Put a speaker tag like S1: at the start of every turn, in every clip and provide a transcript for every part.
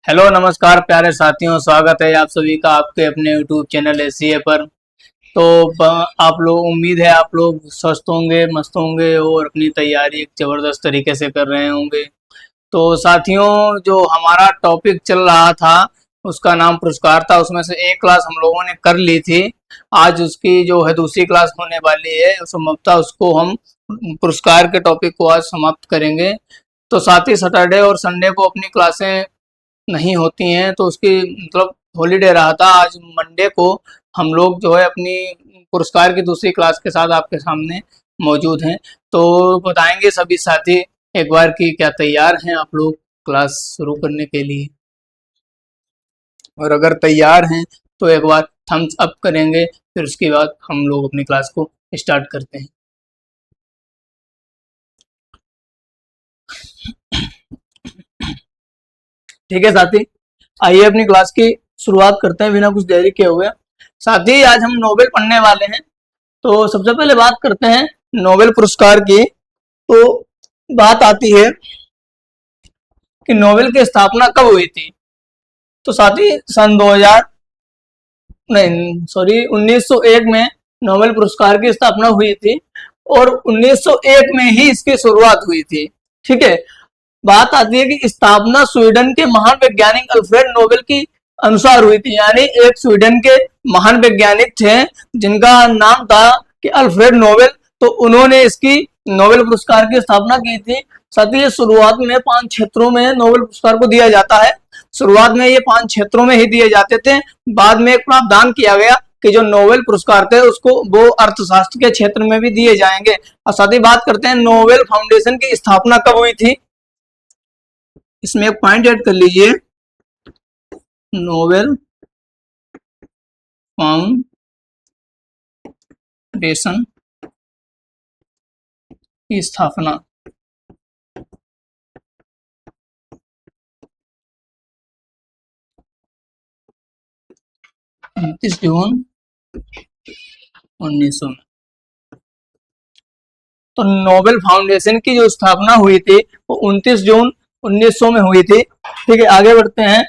S1: Hello नमस्कार प्यारे साथियों, स्वागत है आप सभी का आपके अपने यूट्यूब चैनल एसीए पर। तो आप लोग, उम्मीद है आप लोग स्वस्थ होंगे, मस्त होंगे और अपनी तैयारी एक ज़बरदस्त तरीके से कर रहे होंगे। तो साथियों, जो हमारा टॉपिक चल रहा था उसका नाम पुरस्कार था। उसमें से एक क्लास हम लोगों ने कर ली थी। आज उसकी जो है दूसरी क्लास होने वाली है, समाप्ता, उसको हम पुरस्कार के टॉपिक को आज समाप्त करेंगे। तो साथ ही सैटरडे और संडे को अपनी क्लासें नहीं होती हैं, तो उसकी मतलब हॉलीडे रहा था। आज मंडे को हम लोग जो है अपनी पुरस्कार की दूसरी क्लास के साथ आपके सामने मौजूद हैं। तो बताएंगे सभी साथी एक बार कि क्या तैयार हैं आप लोग क्लास शुरू करने के लिए, और अगर तैयार हैं तो एक बार थम्स अप करेंगे, फिर उसके बाद हम लोग अपनी क्लास को स्टार्ट करते हैं। ठीक है साथी, आइए अपनी क्लास की शुरुआत करते हैं बिना कुछ देरी किए हुए। साथी, आज हम नोबेल पढ़ने वाले हैं। तो सबसे पहले बात करते हैं नोबेल पुरस्कार की। तो बात आती है कि नोबेल की स्थापना कब हुई थी। तो साथी, सन 2000 नहीं सॉरी 1901 में नोबेल पुरस्कार की स्थापना हुई थी, और 1901 में ही इसकी शुरुआत हुई थी। ठीक है। बात आती है कि स्थापना स्वीडन के महान वैज्ञानिक अल्फ्रेड नोबेल की अनुसार हुई थी। यानी एक स्वीडन के महान वैज्ञानिक थे जिनका नाम था कि अल्फ्रेड नोबेल। तो उन्होंने इसकी नोबेल पुरस्कार की स्थापना की थी। साथ ही शुरुआत में 5 क्षेत्रों में नोबेल पुरस्कार को दिया जाता है। शुरुआत में ये 5 क्षेत्रों में ही दिए जाते थे। बाद में एक प्रावधान किया गया कि जो नोबेल पुरस्कार थे उसको वो अर्थशास्त्र के क्षेत्र में भी दिए जाएंगे। और साथ ही बात करते हैं नोबेल फाउंडेशन की स्थापना कब हुई थी। इसमें एक पॉइंट ऐड कर लीजिए, नोबेल फाउंडेशन की स्थापना 29 जून 1900 में। तो नोबेल फाउंडेशन की जो स्थापना हुई थी वो 29 जून 1900 में हुई थी। ठीक है, आगे बढ़ते हैं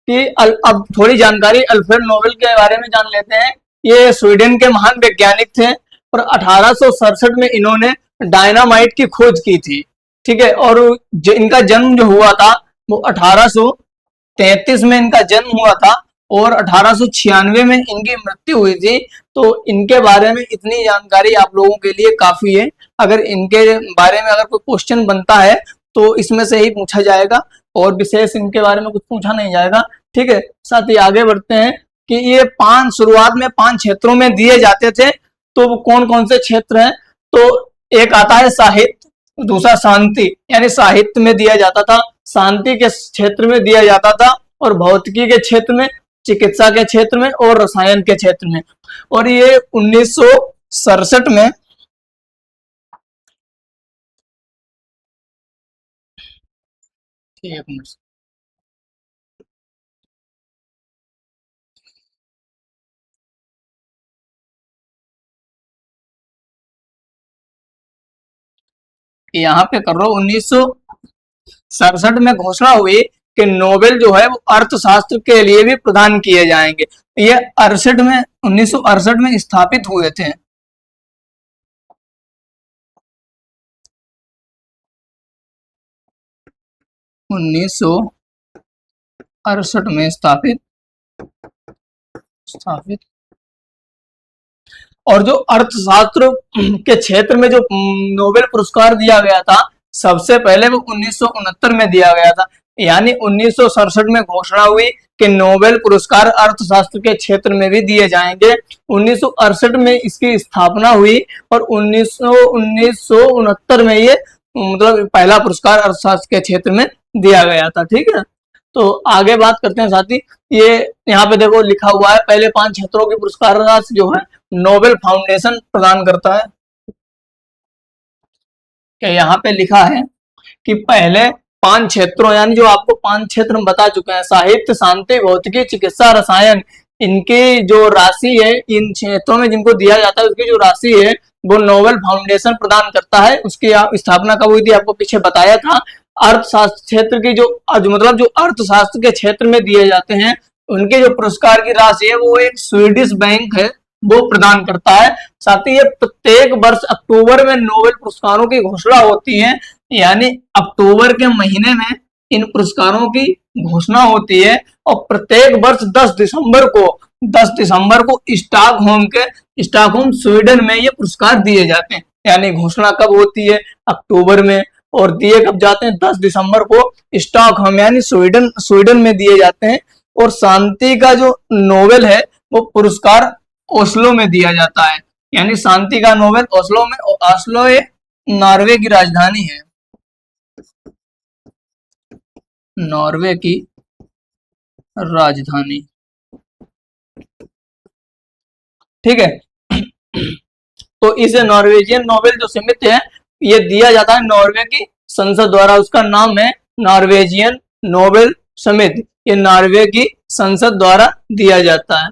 S1: कि अब थोड़ी जानकारी अल्फ्रेड नोबेल के बारे में जान लेते हैं। ये स्वीडन के महान वैज्ञानिक थे, और 1867 में इन्होंने डायनामाइट की खोज की थी। ठीक है, और इनका जन्म जो हुआ था वो 1833 में इनका जन्म हुआ था, और 1896 में इनकी मृत्यु हुई थी। तो इनके बारे में इतनी जानकारी आप लोगों के लिए काफी है। अगर इनके बारे में अगर कोई क्वेश्चन बनता है तो इसमें से ही पूछा जाएगा, और विशेष इनके बारे में कुछ पूछा नहीं जाएगा। ठीक है, साथ ही आगे बढ़ते हैं कि ये 5 शुरुआत में 5 क्षेत्रों में दिए जाते थे। तो वो कौन कौन से क्षेत्र हैं। तो एक आता है साहित्य, दूसरा शांति, यानी साहित्य में दिया जाता था, शांति के क्षेत्र में दिया जाता था, और भौतिकी के क्षेत्र में, चिकित्सा के क्षेत्र में, और रसायन के क्षेत्र में। और ये 1967 में एक मिनट, यहाँ पे कर रहा हूँ 1967 में घोषणा हुई कि नोबेल जो है वो अर्थशास्त्र के लिए भी प्रदान किए जाएंगे। ये 68 में 1968 में स्थापित हुए थे। 1968 में स्थापित स्थापित और जो अर्थशास्त्र के क्षेत्र में जो नोबेल पुरस्कार दिया गया था, सबसे पहले वो 1969 में दिया गया था। यानी 1967 में घोषणा हुई कि नोबेल पुरस्कार अर्थशास्त्र के क्षेत्र में भी दिए जाएंगे। 1968 में इसकी स्थापना हुई, और 1969 में ये मतलब पहला पुरस्कार अर्थशास्त्र के क्षेत्र में दिया गया था। ठीक है, तो आगे बात करते हैं साथी। ये यहाँ पे देखो लिखा हुआ है, पहले 5 क्षेत्रों की पुरस्कार राशि जो है नोबेल फाउंडेशन प्रदान करता है। कि यहाँ पे लिखा है कि पहले 5 क्षेत्रों, यानी जो आपको 5 क्षेत्र हम बता चुके हैं, साहित्य, शांति, भौतिकी, चिकित्सा, रसायन, इनकी जो राशि है, इन क्षेत्रों में जिनको दिया जाता है उसकी जो राशि है वो नोबेल फाउंडेशन प्रदान करता है। उसकी स्थापना कब हुई थी आपको पीछे बताया था, अर्थशास्त्र क्षेत्र की मतलब जो अर्थशास्त्र के क्षेत्र में दिए जाते हैं, उनके जो पुरस्कार की राशि है वो एक स्वीडिश बैंक है वो प्रदान करता है। साथ ही ये प्रत्येक वर्ष अक्टूबर में नोबेल पुरस्कारों की घोषणा होती है, यानी अक्टूबर के महीने में इन पुरस्कारों की घोषणा होती है और प्रत्येक वर्ष 10 दिसंबर को स्टॉकहोम स्वीडन में ये पुरस्कार दिए जाते हैं। यानी घोषणा कब होती है? अक्टूबर में, और दिए कब जाते हैं? 10 दिसंबर को स्टॉकहोम यानी स्वीडन में दिए जाते हैं। और शांति का जो नोबेल है वो पुरस्कार ओस्लो में दिया जाता है, यानी शांति का नोबेल ओस्लो में। ओस्लो ये नॉर्वे की राजधानी है, नॉर्वे की राजधानी, ठीक है। तो इसे नॉर्वेजियन नोबेल जो समिति है ये दिया जाता है नॉर्वे की संसद द्वारा। उसका नाम है नॉर्वेजियन नोबेल समिति, ये नॉर्वे की संसद द्वारा दिया जाता है,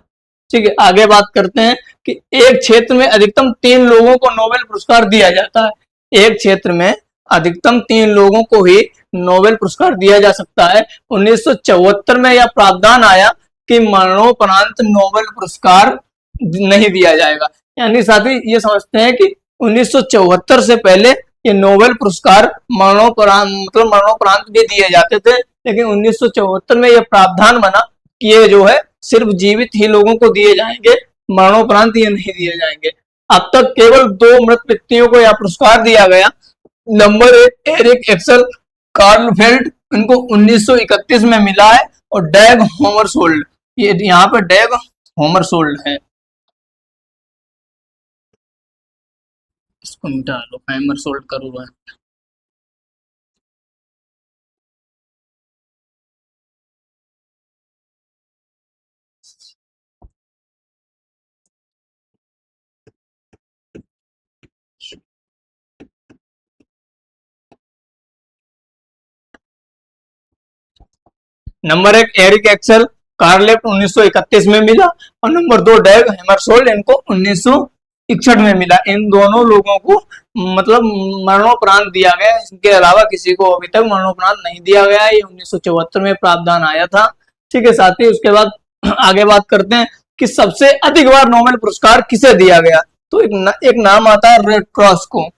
S1: ठीक है। आगे बात करते हैं कि एक क्षेत्र में अधिकतम 3 लोगों को नोबेल पुरस्कार दिया जाता है। एक क्षेत्र में अधिकतम 3 लोगों को ही नोबेल पुरस्कार दिया जा सकता है। 1974 में यह प्रावधान आया कि मरणोपरांत नोबेल पुरस्कार नहीं दिया जाएगा। यानी साथी ये समझते हैं कि 1974 से पहले ये नोबेल पुरस्कार मरणोपरांत भी दिए जाते थे, लेकिन 1974 में यह प्रावधान बना कि ये जो है सिर्फ जीवित ही लोगों को दिए जाएंगे, मरणोपरांत ये नहीं दिए जाएंगे। अब तक केवल 2 मृत व्यक्तियों को यह पुरस्कार दिया गया। नंबर 1 एरिक एक्सेल कार्लफेल्ड, इनको 1931 में मिला है, और डैग होमरसोल्ड, ये यहाँ पे डैग होमरसोल्ड है, इसको मिटा लो, होमरसोल्ड करूंगा। नंबर 1 एरिक एक्सेल कार्लेफ्ट 1931 में मिला, और नंबर 2 डैग हैमरसोल्ड, इनको 1961 में मिला। इन दोनों लोगों को मतलब मरणोपरांत दिया गया, इनके अलावा किसी को अभी तक मरणोपरांत नहीं दिया गया। ये 1974 में प्रावधान आया था, ठीक है। साथ ही उसके बाद आगे बात करते हैं कि सबसे अधिक बार नोबेल पुरस्कार किसे दिया गया। तो एक नाम आता है रेड क्रॉस को।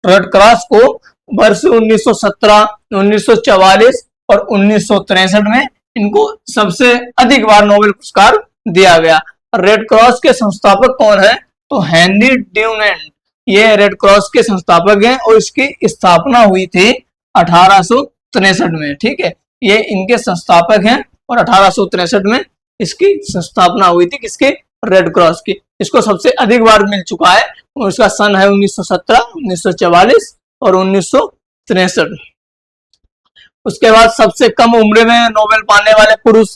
S1: रेड क्रॉस को वर्ष 1917, 1944 और 1963 में इनको सबसे अधिक बार नोबेल पुरस्कार दिया गया। रेड क्रॉस के संस्थापक कौन है? तो हेनरी ड्यूनेंट, ये रेड क्रॉस के संस्थापक हैं, और इसकी स्थापना हुई थी 1863 में, ठीक है। ये इनके संस्थापक हैं, और 1863 में इसकी स्थापना हुई थी, किसकी? रेड क्रॉस की। इसको सबसे अधिक बार मिल चुका है, और इसका सन है 1917, 1944 और 1963। उसके बाद सबसे कम उम्र में नोबेल पाने वाले पुरुष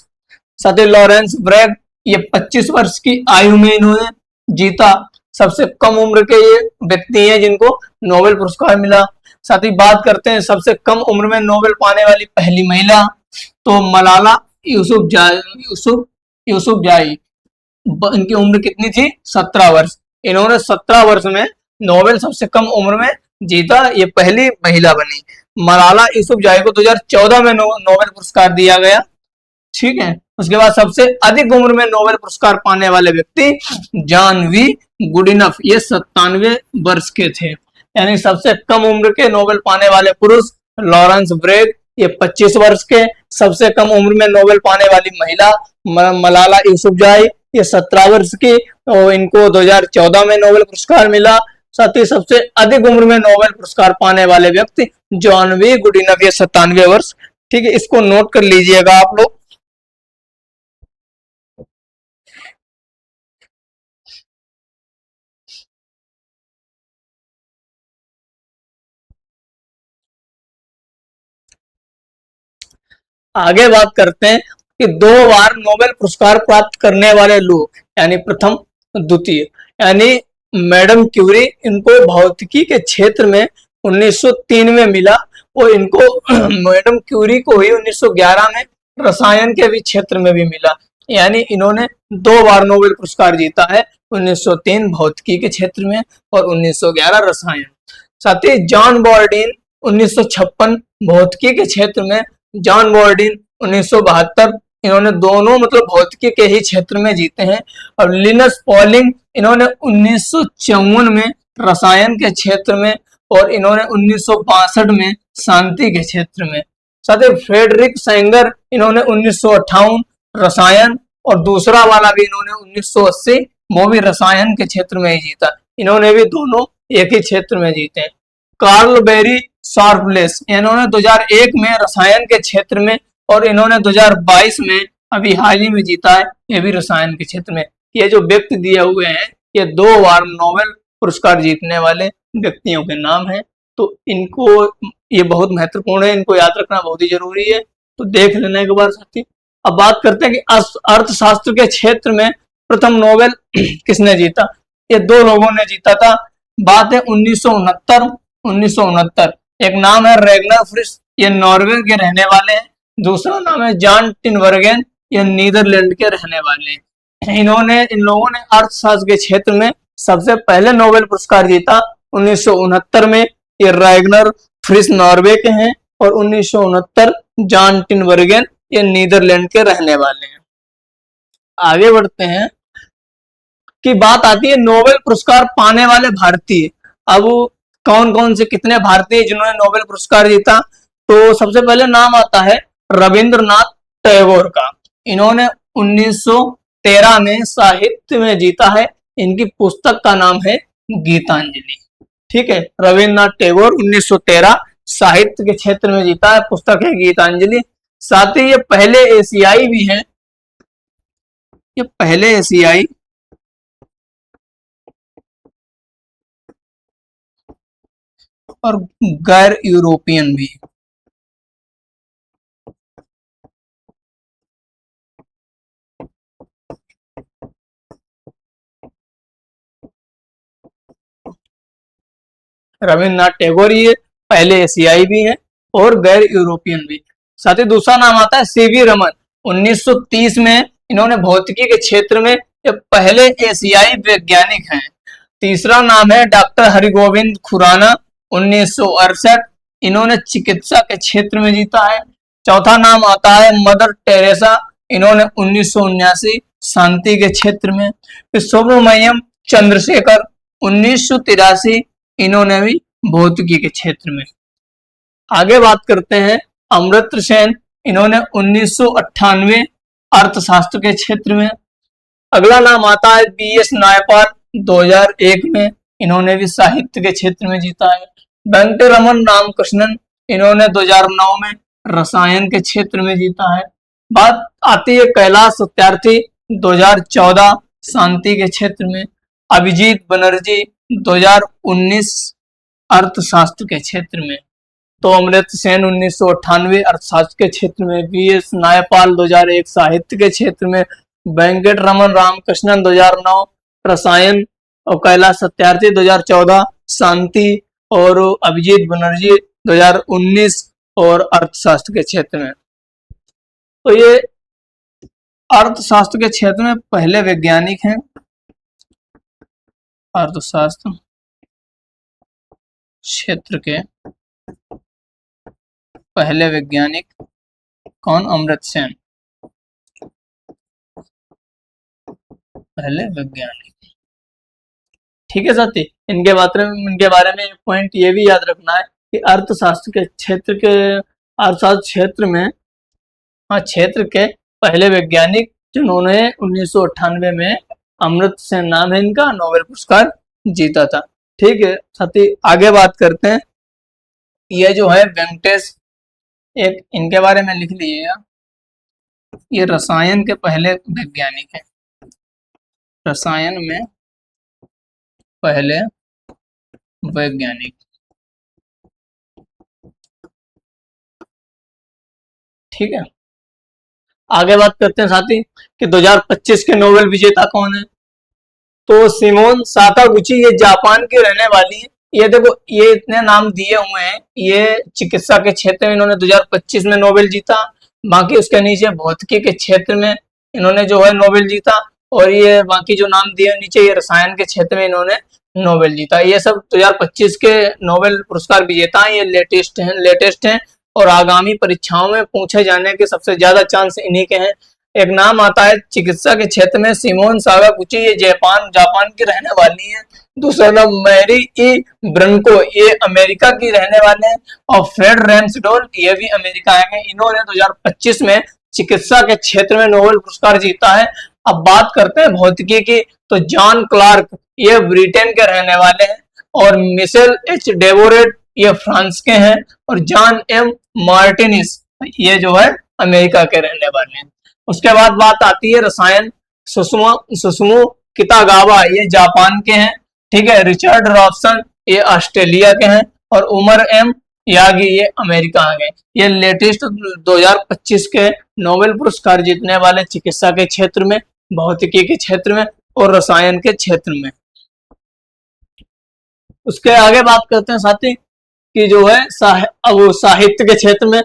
S1: सती लॉरेंस ब्रैग, ये 25 वर्ष की आयु में इन्होंने जीता। सबसे कम उम्र के ये व्यक्ति हैं जिनको नोबेल पुरस्कार मिला। साथ ही बात करते हैं सबसे कम उम्र में नोबेल पाने वाली पहली महिला, तो मलाला यूसुफजाई। इनकी उम्र कितनी थी? 17 वर्ष। इन्होंने 17 वर्ष में नोबेल सबसे कम उम्र में जीता, ये पहली महिला बनी। मलाला यूसुफजाई को 2014 में नोबेल पुरस्कार दिया गया, ठीक है। उसके बाद सबसे अधिक उम्र में नोबेल पुरस्कार पाने वाले व्यक्ति जॉन वी गुडिनफ, ये 97 वर्ष के थे। यानी सबसे कम उम्र के नोबेल पाने वाले पुरुष लॉरेंस ब्रेग, ये 25 वर्ष के। सबसे कम उम्र में नोबेल पाने वाली महिला मलाला यूसुफजाई, ये 17 वर्ष की, और इनको 2014 में नोबेल पुरस्कार मिला। साथ ही सबसे अधिक उम्र में नोबेल पुरस्कार पाने वाले व्यक्ति जॉन वी गुडिनफ, ये 97 वर्ष, ठीक है। इसको नोट कर लीजिएगा आप लोग। आगे बात करते हैं कि 2 बार नोबेल पुरस्कार प्राप्त करने वाले लोग, यानी प्रथम द्वितीय, यानी मैडम क्यूरी, इनको भौतिकी के क्षेत्र में 1903 में मिला, और इनको मैडम क्यूरी को ही 1911 में रसायन के भी क्षेत्र में भी मिला। यानी इन्होंने 2 बार नोबेल पुरस्कार जीता है, 1903 भौतिकी के क्षेत्र में और 1911 रसायन। साथ ही जॉन बॉर्डीन 1956 भौतिकी के क्षेत्र में, जॉन बोर्डिन 1972, इन्होंने दोनों मतलब भौतिकी के ही क्षेत्र में जीते हैं। और लिनस पॉलिंग इन्होंने 1954 में रसायन के क्षेत्र में, और इन्होंने 1962 में शांति के क्षेत्र में। साथ ही फ्रेडरिक सेंगर इन्होंने 1958 रसायन, और दूसरा वाला भी इन्होंने 1980 वो भी रसायन के क्षेत्र में ही जीता। इन्होंने भी दोनों एक ही क्षेत्र में जीते हैं। कार्ल बेरी शार्पलेस इन्होंने 2001 में रसायन के क्षेत्र में, और इन्होंने 2022 में अभी हाल ही में जीता है, ये भी रसायन के क्षेत्र में। ये जो व्यक्ति दिए हुए हैं ये 2 बार नोबेल पुरस्कार जीतने वाले व्यक्तियों के नाम हैं। तो इनको ये बहुत महत्वपूर्ण है, इनको याद रखना बहुत ही जरूरी है, तो देख लेना एक बार साथी। अब बात करते हैं कि अर्थशास्त्र के क्षेत्र में प्रथम नोबेल किसने जीता। ये 2 लोगों ने जीता था। बात है 1969। एक नाम है रेगनर फ्रिस, ये नॉर्वे के रहने वाले हैं। दूसरा नाम है जॉन टिनबर्गेन, ये नीदरलैंड के रहने वाले हैं। इन लोगों ने अर्थशास्त्र के क्षेत्र में सबसे पहले नोबेल पुरस्कार जीता 1969 में। ये रेगनर फ्रिस नॉर्वे के हैं, और 1969 जॉन टिनबर्गेन ये नीदरलैंड के रहने वाले हैं। आगे बढ़ते हैं कि बात आती है नोबेल पुरस्कार पाने वाले भारतीय। अब कौन कौन से कितने भारतीय जिन्होंने नोबेल पुरस्कार जीता, तो सबसे पहले नाम आता है रविंद्रनाथ टैगोर का। इन्होंने 1913 में साहित्य में जीता है। इनकी पुस्तक का नाम है गीतांजलि। ठीक है, रविंद्रनाथ टैगोर 1913 साहित्य के क्षेत्र में जीता है, पुस्तक है गीतांजलि। साथ ही ये पहले एशियाई भी हैं, ये पहले एशियाई और गैर यूरोपियन भी। रविन्द्रनाथ टैगोर ये पहले एशियाई भी हैं और गैर यूरोपियन भी। साथ ही दूसरा नाम आता है सीवी रमन। 1930 में इन्होंने भौतिकी के क्षेत्र में ये पहले एशियाई वैज्ञानिक हैं। तीसरा नाम है डॉक्टर हरिगोविंद खुराना, 1968, इन्होंने चिकित्सा के क्षेत्र में जीता है। चौथा नाम आता है मदर टेरेसा, इन्होंने 1979 शांति के क्षेत्र में। फिर सुब्रमण्यम चंद्रशेखर 1983, इन्होंने भी भौतिकी के क्षेत्र में। आगे बात करते हैं अमर्त्य सेन, इन्होंने 1998 अर्थशास्त्र के क्षेत्र में। अगला नाम आता है बीएस नायपाल, 2001 में, इन्होंने भी साहित्य के क्षेत्र में जीता है। वेंकटरमन रामकृष्णन, इन्होंने 2009 में रसायन के क्षेत्र में जीता है। बात आती है कैलाश सत्यार्थी, 2014 शांति के क्षेत्र में। अभिजीत बनर्जी 2019 अर्थशास्त्र के क्षेत्र में। तो अमर्त्य सेन 1998 अर्थशास्त्र के क्षेत्र में, बीएस नायपाल 2001 साहित्य के क्षेत्र में, वेंकटरमन रामकृष्णन 2009 रसायन, और कैलाश सत्यार्थी 2014 शांति, और अभिजीत बनर्जी 2019 और अर्थशास्त्र के क्षेत्र में। तो ये अर्थशास्त्र के क्षेत्र में पहले वैज्ञानिक हैं। अर्थशास्त्र क्षेत्र के पहले वैज्ञानिक कौन? अमर्त्य सेन, पहले वैज्ञानिक। ठीक है साथी, इनके बारे में एक पॉइंट ये भी याद रखना है कि अर्थशास्त्र के क्षेत्र में क्षेत्र के पहले वैज्ञानिक जिन्होंने 1998 में अमर्त्य सेन नाम है इनका, नोबेल पुरस्कार जीता था। ठीक है साथी, आगे बात करते हैं। ये जो है वेंकटेश, एक इनके बारे में लिख लीजिएगा, ये रसायन के पहले वैज्ञानिक हैं। रसायन में पहले वैज्ञानिक। ठीक है, आगे बात करते हैं साथी कि 2025 के नोबेल विजेता कौन है। तो सिमोन साकागुची, ये जापान की रहने वाली है। ये देखो, ये इतने नाम दिए हुए हैं, ये चिकित्सा के क्षेत्र में इन्होंने 2025 में नोबेल जीता। बाकी उसके नीचे भौतिकी के क्षेत्र में इन्होंने जो है नोबेल जीता, और ये बाकी जो नाम दिए नीचे, ये रसायन के क्षेत्र में इन्होंने नोबेल जीता। ये सब 2025 के नोबेल पुरस्कार विजेता हैं, ये लेटेस्ट हैं और आगामी परीक्षाओं में पूछे जाने के सबसे ज्यादा चांस इन्हीं के हैं। एक नाम आता है चिकित्सा के क्षेत्र में सिमोन सागागुची, ये जापान की रहने वाली है। दूसरा नाम मैरी ई ब्रंको, ये अमेरिका की रहने वाले हैं। और फ्रेड रैम्सडोल, ये भी अमेरिका के। इन्होंने 2025 में चिकित्सा के क्षेत्र में नोबेल पुरस्कार जीता है। अब बात करते हैं भौतिकी की, तो जॉन क्लार्क, ये ब्रिटेन के रहने वाले हैं। और मिशेल एच डेवोरेट, ये फ्रांस के हैं। और जॉन एम मार्टिनिस, ये जो है अमेरिका के रहने वाले हैं। उसके बाद बात आती है रसायन, सुसुमु कितागावा, ये जापान के हैं। ठीक है। रिचर्ड रॉबसन, ये ऑस्ट्रेलिया के हैं। और उमर एम यागी, ये अमेरिका के। ये लेटेस्ट 2025 के नोबेल पुरस्कार जीतने वाले चिकित्सा के क्षेत्र में, भौतिकी के क्षेत्र में और रसायन के क्षेत्र में। उसके आगे बात करते हैं साथी कि जो है साहित्य के क्षेत्र में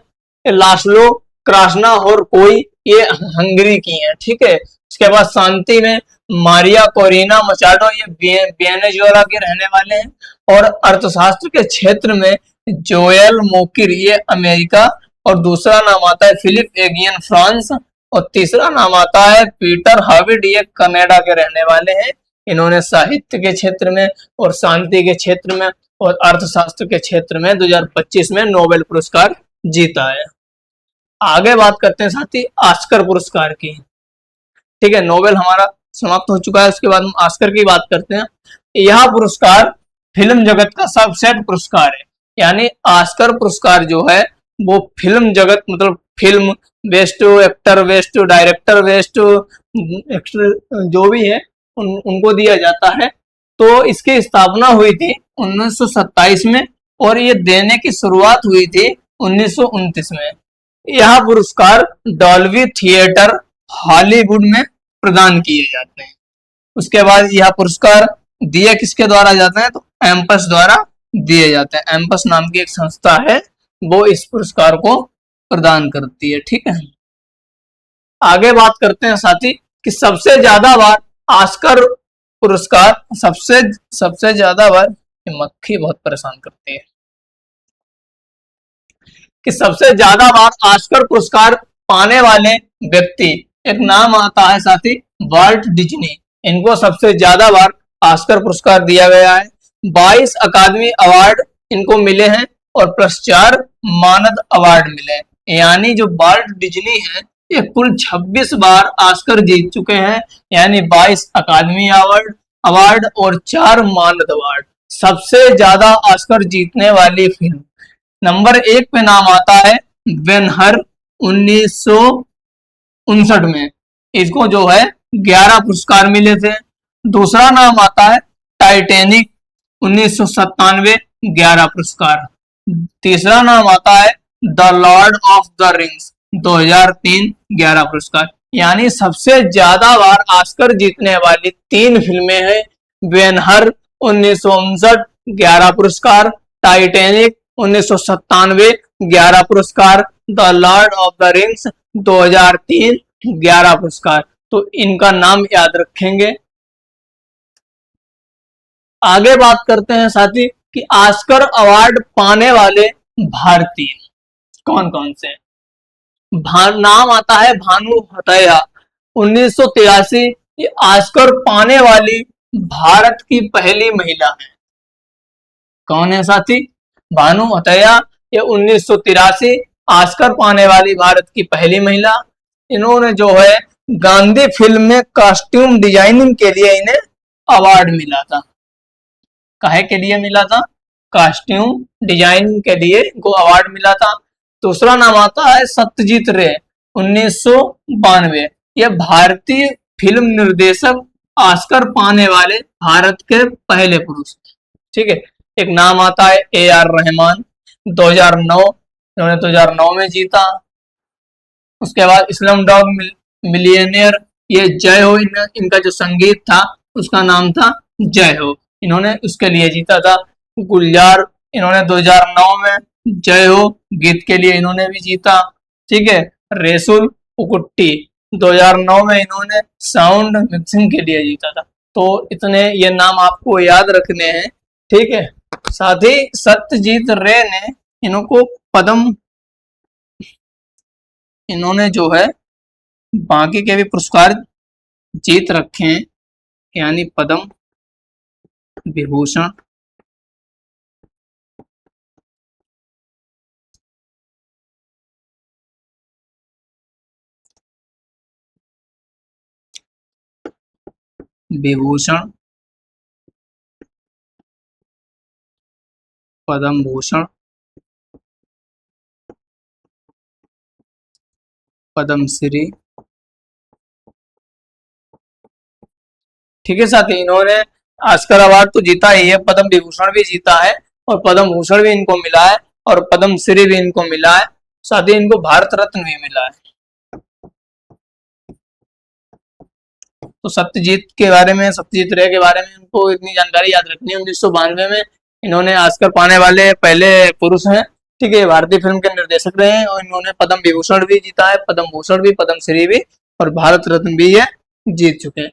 S1: लास्लो क्रास्नाहोरकोई, ये हंगरी की हैं। ठीक है। उसके बाद शांति में मारिया कोरिना मचाडो, ये वेनेजुएला के रहने वाले हैं। और अर्थशास्त्र के क्षेत्र में जोएल मोकिर, ये अमेरिका। और दूसरा नाम आता है फिलिप एगियन, फ्रांस। और तीसरा नाम आता है पीटर हाविड, ये कनाडा के रहने वाले हैं। इन्होंने साहित्य के क्षेत्र में और शांति के क्षेत्र में और अर्थशास्त्र के क्षेत्र में 2025 में नोबेल पुरस्कार जीता है। आगे बात करते हैं साथी ऑस्कर पुरस्कार की। ठीक है। नोबेल हमारा समाप्त हो चुका है, उसके बाद हम ऑस्कर की बात करते हैं। यह पुरस्कार फिल्म जगत का सबसेट पुरस्कार है। यानी ऑस्कर पुरस्कार जो है वो फिल्म जगत, मतलब film, best actor, best director, best जो भी है उनको दिया जाता है। तो इसकी स्थापना हुई थी 1927 में और ये देने की शुरुआत हुई थी 1929 में। यह पुरस्कार डॉल्बी थिएटर हॉलीवुड में प्रदान किए जाते हैं। उसके बाद यह पुरस्कार दिए किसके द्वारा जाते हैं, तो एम्पस द्वारा दिए जाते हैं। एम्पस नाम की एक संस्था है, वो इस पुरस्कार को प्रदान करती है। ठीक है। आगे बात करते हैं साथी कि सबसे ज्यादा बार ऑस्कर पुरस्कार, सबसे ज्यादा बार, ये मक्खी बहुत परेशान करती है, कि सबसे ज्यादा बार ऑस्कर पुरस्कार पाने वाले व्यक्ति, एक नाम आता है साथी वाल्ट डिज्नी। इनको सबसे ज्यादा बार ऑस्कर पुरस्कार दिया गया है। 22 अकादमी अवार्ड इनको मिले हैं और प्लस 4 मानद अवार्ड मिले हैं। यानी जो वाल्ट डिज्नी है ये कुल 26 बार ऑस्कर जीत चुके हैं। यानी 22 अकादमी अवार्ड और 4 मानद अवार्ड। सबसे ज्यादा ऑस्कर जीतने वाली फिल्म, नंबर 1 पे नाम आता है बेन-हर 1959 में, इसको जो है 11 पुरस्कार मिले थे। दूसरा नाम आता है टाइटैनिक 1997, 11 पुरस्कार। तीसरा नाम आता है the Lord of the rings 2003, 11 पुरस्कार। यानी सबसे ज्यादा बार ऑस्कर जीतने वाली 3 फिल्में हैं बेन-हर 1959, 11 पुरस्कार, टाइटैनिक 1997, 11 पुरस्कार, the Lord of the rings 2003, 11 पुरस्कार। तो इनका नाम याद रखेंगे। आगे बात करते हैं साथी कि ऑस्कर अवार्ड पाने वाले भारतीय कौन कौन से हैं। नाम आता है भानु हतैया 1983, ये ऑस्कर पाने वाली भारत की पहली महिला है। कौन है साथी? भानु हतैया, ये 1983 ऑस्कर पाने वाली भारत की पहली महिला। इन्होंने जो है गांधी फिल्म में कॉस्ट्यूम डिजाइनिंग के लिए इन्हें अवार्ड मिला था। काहे के लिए मिला था? कॉस्ट्यूम डिजाइनिंग के लिए इनको अवार्ड मिला था। दूसरा नाम आता है सत्यजीत रे 1992, यह भारतीय फिल्म निर्देशक, ऑस्कर पाने वाले भारत के पहले पुरुष। ठीक है। एक नाम आता है AR रहमान 2009, इन्होंने 2009 में जीता। उसके बाद इस्लाम डॉग मिलियनेयर, ये जय हो, इनका जो संगीत था उसका नाम था जय हो, इन्होंने उसके लिए जीता था। गुलजार, इन्होंने 2009 में जय हो गीत के लिए इन्होंने भी जीता। ठीक है। रेसुल उकुट्टी 2009 में इन्होंने साउंड मिक्सिंग के लिए जीता था। तो इतने ये नाम आपको याद रखने हैं, ठीक है। साथ ही सत्यजीत रे ने इनको पद्म, इन्होंने जो है बाकी के भी पुरस्कार जीत रखे हैं, यानी पद्म विभूषण, विभूषण, पद्म भूषण, पद्मश्री, ठीक है साथी। इन्होंने ऑस्कर अवार्ड तो जीता ही है, पद्म विभूषण भी जीता है और पद्म भूषण भी इनको मिला है और पद्मश्री भी इनको मिला है, साथ ही इनको भारत रत्न भी मिला है। तो सत्यजीत के बारे में, सत्यजीत रे के बारे में इनको इतनी जानकारी याद रखनी है। 1992 में इन्होंने ऑस्कर पाने वाले पहले पुरुष हैं, ठीक है। भारतीय फिल्म के निर्देशक रहे हैं और इन्होंने पद्म विभूषण भी जीता है, पद्म भूषण भी, पद्मश्री भी और भारत रत्न भी ये जीत चुके हैं।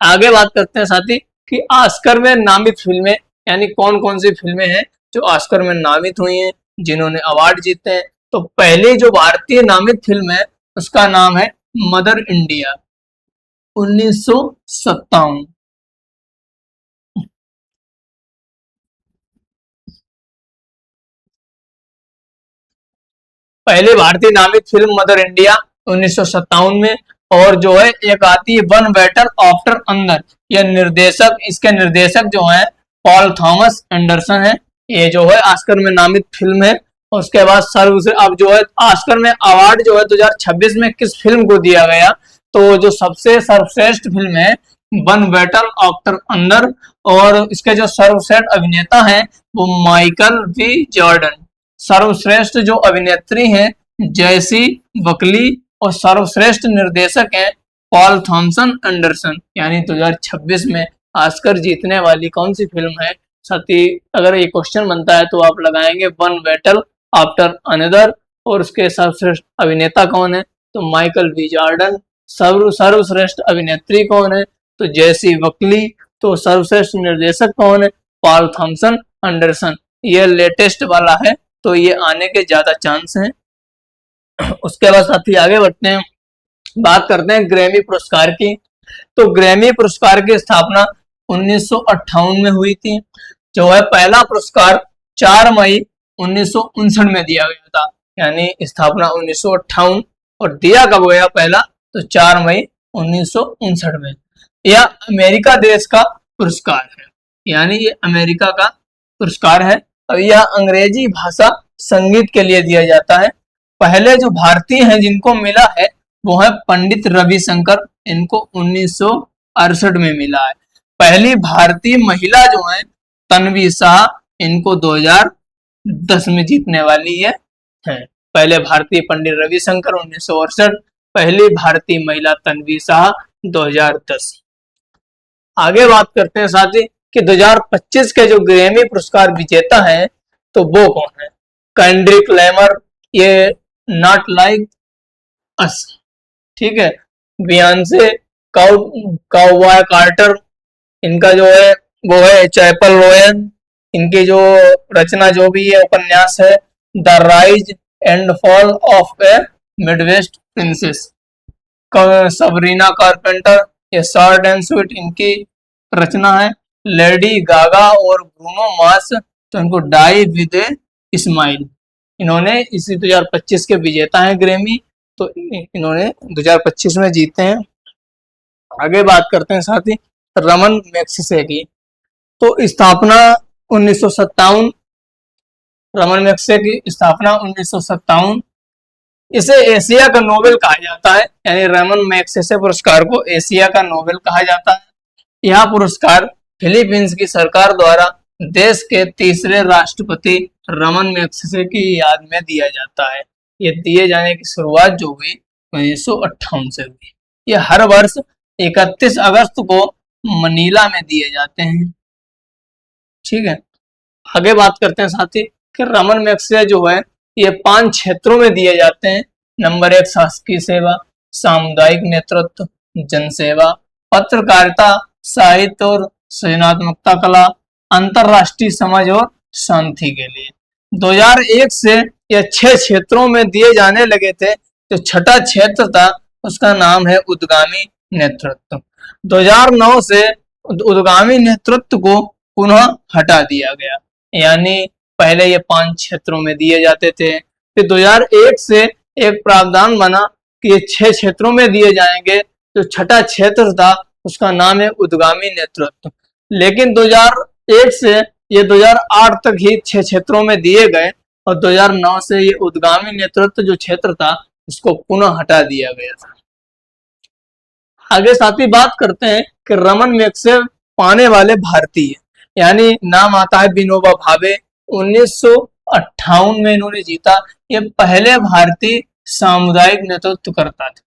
S1: आगे बात करते हैं साथी कि ऑस्कर में नामित फिल्में, यानी कौन कौन सी फिल्में हैं जो ऑस्कर में नामित हुई हैं, जिन्होंने अवार्ड जीते हैं। तो पहली जो भारतीय नामित फिल्म है उसका नाम है मदर इंडिया, 1957। पहले भारतीय नामित फिल्म मदर इंडिया 1957 में। और जो है एक आती है वन बैटल आफ्टर अंदर, यह निर्देशक, इसके निर्देशक जो है पॉल थॉमस एंडरसन है। ये जो है ऑस्कर में नामित फिल्म है। उसके बाद अब जो है ऑस्कर में अवार्ड जो है 2026 में किस फिल्म को दिया गया, तो जो सबसे सर्वश्रेष्ठ फिल्म है वन बैटल आफ्टर अंदर, और इसके जो सर्वश्रेष्ठ अभिनेता हैं वो माइकल वी जॉर्डन, सर्वश्रेष्ठ जो अभिनेत्री हैं जैसी बकली, और सर्वश्रेष्ठ निर्देशक हैं पॉल थॉमसन एंडरसन। यानी 2026 में ऑस्कर जीतने वाली कौन सी फिल्म है साथी? अगर ये क्वेश्चन बनता है तो आप लगाएंगे वन बैटल आफ्टर अनदर। और उसके सर्वश्रेष्ठ अभिनेता कौन है? तो माइकल बी जॉर्डन। सर्वश्रेष्ठ अभिनेत्री कौन है? तो जैसी बकली। तो सर्वश्रेष्ठ निर्देशक कौन है? Paul Thomson Anderson. ये लेटेस्ट वाला है तो ये आने के ज्यादा चांस हैं। उसके बाद साथी आगे बढ़ते हैं, बात करते हैं ग्रैमी पुरस्कार की। तो ग्रैमी पुरस्कार की स्थापना 1958 में हुई थी। जो है पहला पुरस्कार 4 मई 1959 में दिया गया था, यानी स्थापना 1958 और दिया कब गया पहला? तो 4 मई 1959 में। यह अमेरिका देश का पुरस्कार है, यानी ये अमेरिका का पुरस्कार है। और यह अंग्रेजी भाषा संगीत के लिए दिया जाता है। पहले जो भारतीय हैं जिनको मिला है वो है पंडित रविशंकर, इनको 1968 में मिला है। पहली भारतीय महिला जो है तन्वी शाह, इनको 2010 में जीतने वाली है। पहले भारतीय पंडित रविशंकर 1968, पहली भारतीय महिला तन्वी शाह 2010। आगे बात करते हैं साथी कि 2025 के जो ग्रैमी पुरस्कार विजेता हैं तो वो कौन है? केंड्रिक लैमर, ये नॉट लाइक अस, ठीक है। बियॉन्से, काउबॉय कार्टर, इनका जो है वो है चैपल रोयन, इनकी जो रचना जो भी है उपन्यास है the rise and fall of A Midwest princess. Sabrina carpenter, ये शॉर्ट एंड स्वीट इनकी रचना है। लेडी गागा और ब्रूनो मार्स, तो इनको डाई विद ए स्माइल। इन्होंने इसी 2025 के विजेता हैं ग्रैमी, तो इन्होंने 2025 में जीते हैं। आगे बात करते हैं साथ ही रमन मैग्सेसे की। तो स्थापना 1957, रमन मैग्सेसे की स्थापना 1957। इसे एशिया का नोबेल कहा जाता है, यानी रमन मैग्सेसे पुरस्कार को एशिया का नोबेल कहा जाता है। यह पुरस्कार फिलीपींस की सरकार द्वारा देश के तीसरे राष्ट्रपति रमन मैग्सेसे की याद में दिया जाता है। ये दिए जाने की शुरुआत जो हुई 1958 से हुई। ये हर वर्ष 31 अगस्त को मनीला में दिए जाते हैं, ठीक है। आगे बात करते हैं साथी कि रमन मैग्सेसे जो है ये 5 क्षेत्रों में दिए जाते हैं। नंबर 1 शासकीय सेवा, सामुदायिक नेतृत्व, जनसेवा, पत्रकारिता साहित्य और सृजनात्मकता कला, अंतरराष्ट्रीय समझ और शांति के लिए। 2001 से यह 6 क्षेत्रों में दिए जाने लगे थे। जो छठा क्षेत्र था उसका नाम है उद्गामी नेतृत्व। 2009 से उद्गामी नेतृत्व को पुनः हटा दिया गया, यानी पहले ये 5 क्षेत्रों में दिए जाते थे, फिर 2001 से एक प्रावधान बना कि ये 6 क्षेत्रों में दिए जाएंगे। जो छठा क्षेत्र था उसका नाम है उद्गामी नेतृत्व। लेकिन 2001 से ये 2008 तक ही 6 क्षेत्रों में दिए गए और 2009 से ये उद्गामी नेतृत्व जो क्षेत्र था उसको पुनः हटा दिया गया था। आगे साथ ही बात करते हैं कि रमन मैग्सेसे पाने वाले भारतीय, यानी नाम आता है विनोबा भावे। 1958 में इन्होंने जीता। ये पहले भारतीय सामुदायिक नेतृत्वकर्ता थे।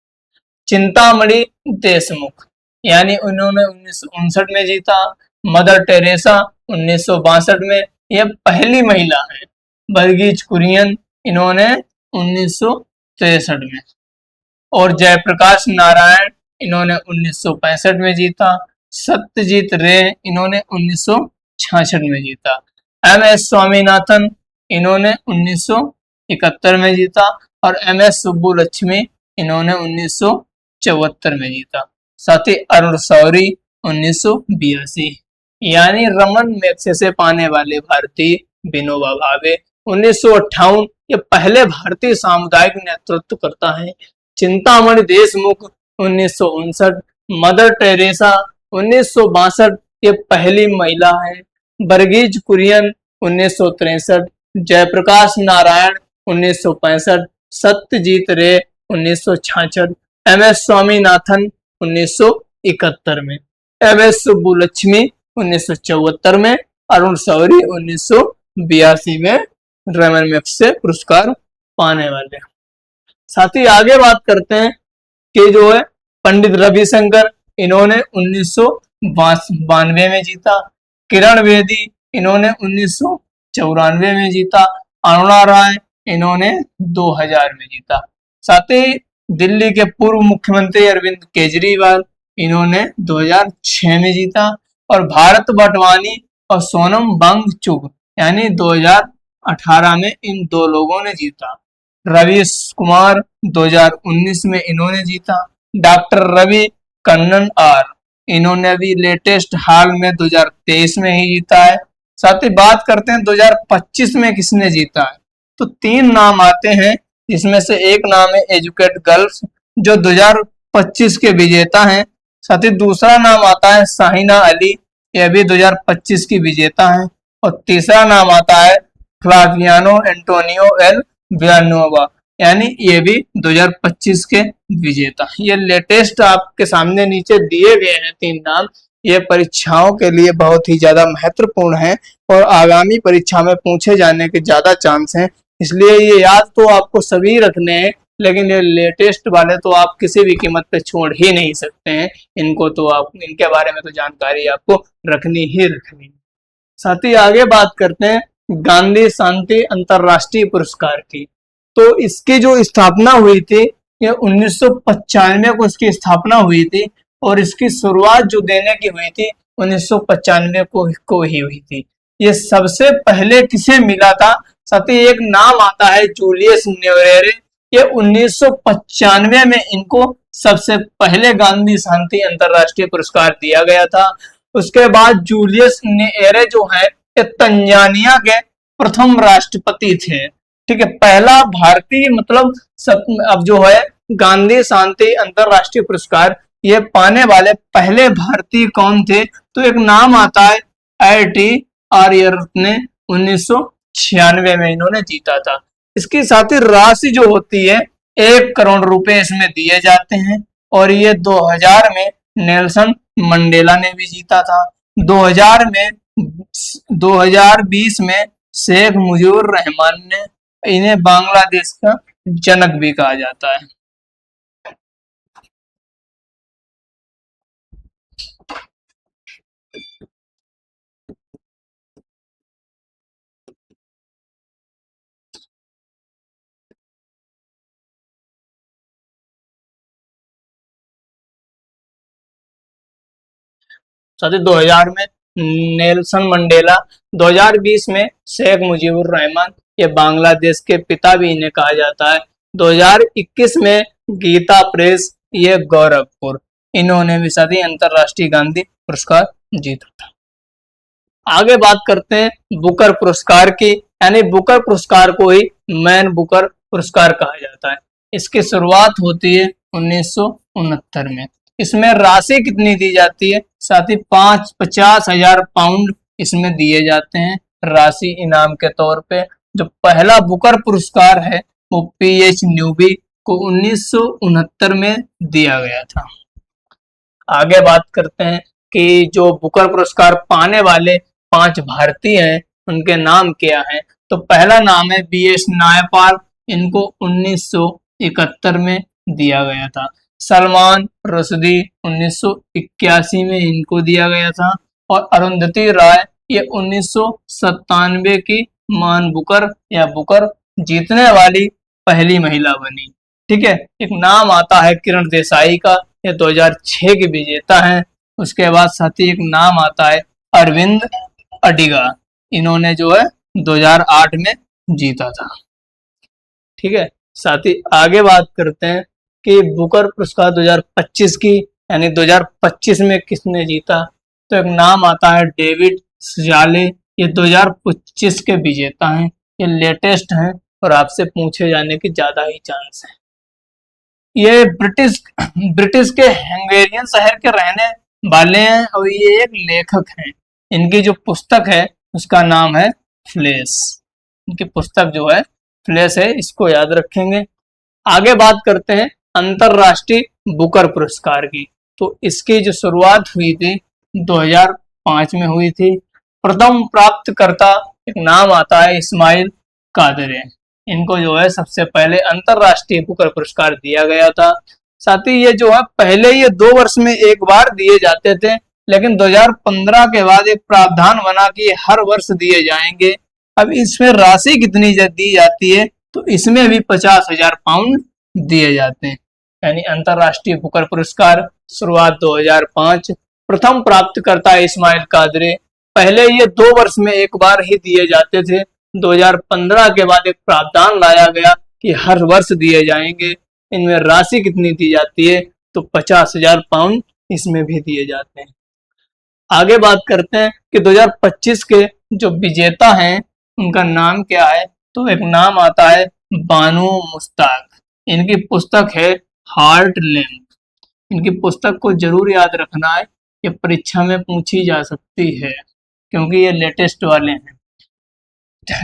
S1: चिंतामणि देशमुख, यानी उन्होंने 1959 में जीता। मदर टेरेसा 1962 में, यह पहली महिला है। वर्गीज कुरियन, इन्होंने 1963 में। और जयप्रकाश नारायण, इन्होंने 1965 में जीता। सत्यजीत रे, इन्होंने 1966 में जीता। एम.एस. स्वामीनाथन, इन्होंने 1971 में जीता। और एम.एस. सुब्बुलक्ष्मी, इन्होंने 1974 में जीता। साथ ही अरुण शौरी 1982, यानी रमन मैग्सेसे पाने वाले भारतीय विनोबा भावे 1958, ये पहले भारतीय सामुदायिक नेतृत्वकर्ता हैं। चिंतामणि देशमुख 1959, मदर टेरेसा 1962, ये पहली महिला है। वर्गीज कुरियन 1963, जयप्रकाश नारायण 1965, सत्यजीत रे 1966, एम.एस. स्वामीनाथन 1971 में, एम.एस. सुब्बुलक्ष्मी 1974 में, अरुण शौरी 1982 में रमन मैग्सेसे पुरस्कार पाने वाले। साथ ही आगे बात करते हैं कि जो है पंडित रविशंकर, इन्होंने 1992 में जीता। किरण बेदी, इन्होंने 1994 में जीता। अरुणा राय, इन्होंने 2000 में जीता। साथ ही दिल्ली के पूर्व मुख्यमंत्री अरविंद केजरीवाल, इन्होंने 2006 में जीता। और भारत वाटवानी और सोनम वांगचुक, यानी 2018 में इन 2 लोगों ने जीता। रवीश कुमार 2019 में इन्होंने जीता। डॉक्टर रवि कन्नन आर, इन्होंने अभी लेटेस्ट हाल में 2023 में ही जीता है। साथ ही बात करते हैं 2025 में किसने जीता है, तो 3 नाम आते हैं, जिसमें से एक नाम है एजुकेट गर्ल्स, जो 2025 के विजेता हैं। साथ ही दूसरा नाम आता है शाहिना अली, यह भी 2025 की विजेता है। और तीसरा नाम आता है फ्लावियानो एंटोनियो एल विलानोवा, यानी ये भी 2025 के विजेता। ये लेटेस्ट आपके सामने नीचे दिए गए हैं 3 नाम। ये परीक्षाओं के लिए बहुत ही ज्यादा महत्वपूर्ण है और आगामी परीक्षा में पूछे जाने के ज्यादा चांस हैं, इसलिए ये याद तो आपको सभी रखने हैं, लेकिन ये लेटेस्ट वाले तो आप किसी भी कीमत पे छोड़ ही नहीं सकते हैं। इनको तो आप, इनके बारे में तो जानकारी आपको रखनी ही रखनी है। साथ ही आगे बात करते हैं गांधी शांति अंतरराष्ट्रीय पुरस्कार की। तो इसकी जो स्थापना हुई थी, ये 1995 को इसकी स्थापना हुई थी और इसकी शुरुआत जो देने की हुई थी 1995 को ही हुई थी। ये सबसे पहले किसे मिला था, साथ ही एक नाम आता है जूलियस न्येरेरे। ये 1995 में इनको सबसे पहले गांधी शांति अंतरराष्ट्रीय पुरस्कार दिया गया था। उसके बाद जूलियस न्येरेरे जो है ये तंजानिया के प्रथम राष्ट्रपति थे। ठीक है, पहला भारतीय, मतलब सब अब जो है गांधी शांति अंतरराष्ट्रीय पुरस्कार ये पाने वाले पहले भारतीय कौन थे, तो एक नाम आता है आई.टी. आर्यर ने 1996 में इन्होंने जीता था। इसकी साथ ही राशि जो होती है 1 करोड़ रुपए इसमें दिए जाते हैं। और ये 2000 में नेल्सन मंडेला ने भी जीता था। 2000 में 2020 में शेख मुजीबुर रहमान ने, इन्हें बांग्लादेश का जनक भी कहा जाता है। साथ ही 2000 में नेल्सन मंडेला, 2020 में शेख मुजीबुर रहमान, ये बांग्लादेश के पिता भी इन्हें कहा जाता है। 2021 में गीता प्रेस, ये गोरखपुर, इन्होंने भी साथ ही अंतरराष्ट्रीय गांधी पुरस्कार जीता था। आगे बात करते हैं बुकर पुरस्कार की, यानी बुकर पुरस्कार को ही मैन बुकर पुरस्कार कहा जाता है। इसकी शुरुआत होती है 1969 में। इसमें राशि कितनी दी जाती है? साथ ही 50,000 पाउंड इसमें दिए जाते हैं राशि इनाम के तौर पे। जो पहला बुकर पुरस्कार है वो पीएच न्यूबी को 1969 में दिया गया था। आगे बात करते हैं कि जो बुकर पुरस्कार पाने वाले 5 भारतीय हैं उनके नाम क्या हैं। तो पहला नाम है बीएस नायपाल, इनको 1971 में दिया गया था। सलमान रुश्दी 1981 में इनको दिया गया था। और अरुंधति राय, ये 1997 की मान बुकर या बुकर जीतने वाली पहली महिला बनी। ठीक है। एक नाम आता है किरण देसाई का, ये 2006 के विजेता हैं। उसके बाद साथ ही एक नाम आता है अरविंद अडिगा, इन्होंने जो है 2008 में जीता था। ठीक है। साथ ही आगे बात करते हैं कि बुकर पुरस्कार 2025 की, यानी 2025 में किसने जीता। तो एक नाम आता है डेविड सजाले, ये 2025 के विजेता हैं। ये लेटेस्ट हैं और आपसे पूछे जाने की ज्यादा ही चांस है। ये ब्रिटिश के हंगेरियन शहर के रहने वाले हैं और ये एक लेखक हैं। इनकी जो पुस्तक है उसका नाम है फ्लैश। इनकी पुस्तक जो है फ्लैश है, इसको याद रखेंगे। आगे बात करते हैं अंतरराष्ट्रीय बुकर पुरस्कार की। तो इसकी जो शुरुआत हुई थी 2005 में हुई थी। प्रथम प्राप्तकर्ता एक नाम आता है इस्माइल कादरे, इनको जो है सबसे पहले अंतरराष्ट्रीय बुकर पुरस्कार दिया गया था। साथ ही ये जो है पहले ये 2 वर्ष में एक बार दिए जाते थे, लेकिन 2015 के बाद एक प्रावधान बना कि हर वर्ष दिए जाएंगे। अब इसमें राशि कितनी दी जाती है? तो इसमें भी 50,000 पाउंड दिए जाते हैं। यानी अंतरराष्ट्रीय बुकर पुरस्कार शुरुआत 2005, प्रथम प्राप्तकर्ता इस्माइल कादरे, पहले ये 2 वर्ष में एक बार ही दिए जाते थे। 2015 के बाद एक प्रावधान लाया गया कि हर वर्ष दिए जाएंगे। इनमें राशि कितनी दी जाती है? तो 50,000 पाउंड इसमें भी दिए जाते हैं। आगे बात करते हैं कि 2025 के जो विजेता हैं उनका नाम क्या है। तो एक नाम आता है बानो मुश्ताक, इनकी पुस्तक है हार्ट लैम्प। इनकी पुस्तक को जरूर याद रखना है, ये परीक्षा में पूछी जा सकती है क्योंकि ये लेटेस्ट वाले हैं।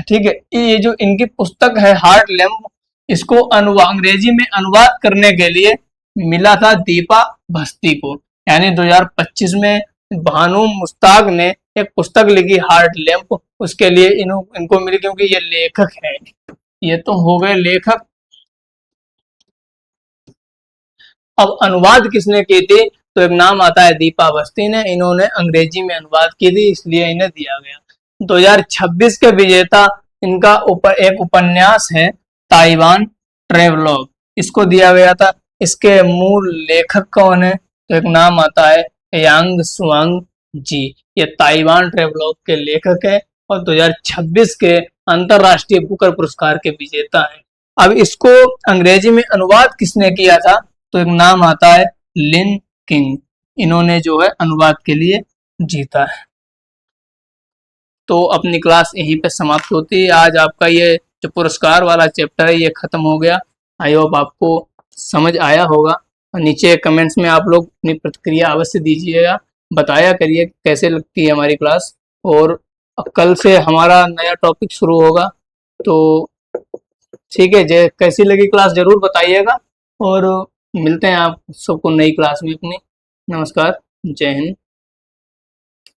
S1: ठीक है। ये जो इनकी पुस्तक है हार्ट लैम्प, इसको अंग्रेजी में अनुवाद करने के लिए मिला था दीपा भस्ती को। यानी 2025 में भानु मुश्ताक ने एक पुस्तक लिखी हार्ट लैम्प, उसके लिए इनको मिली क्योंकि ये लेखक है। ये तो हो गए लेखक। अब अनुवाद किसने की थी? तो एक नाम आता है दीपा भस्ती ने, इन्होंने अंग्रेजी में अनुवाद की थी इसलिए इन्हें दिया गया। 2026 के विजेता इनका एक उपन्यास है ताइवान ट्रेवलॉग, इसको दिया गया था। इसके मूल लेखक कौन है? तो एक नाम आता है यांग सुआंग जी, ये ताइवान ट्रेवलॉग के लेखक है और 2026 के अंतरराष्ट्रीय बुकर पुरस्कार के विजेता हैं। अब इसको अंग्रेजी में अनुवाद किसने किया था? तो एक नाम आता है लिन किंग, इन्होंने जो है अनुवाद के लिए जीता है। तो अपनी क्लास यहीं पे समाप्त होती है। आज आपका ये जो पुरस्कार वाला चैप्टर है ये खत्म हो गया। आई होप आपको समझ आया होगा। और नीचे कमेंट्स में आप लोग अपनी प्रतिक्रिया अवश्य दीजिएगा, बताया करिए कैसे लगती है हमारी क्लास। और कल से हमारा नया टॉपिक शुरू होगा, तो ठीक है, कैसी लगी क्लास जरूर बताइएगा। और मिलते हैं आप सबको नई क्लास में अपनी। नमस्कार, जय हिंद।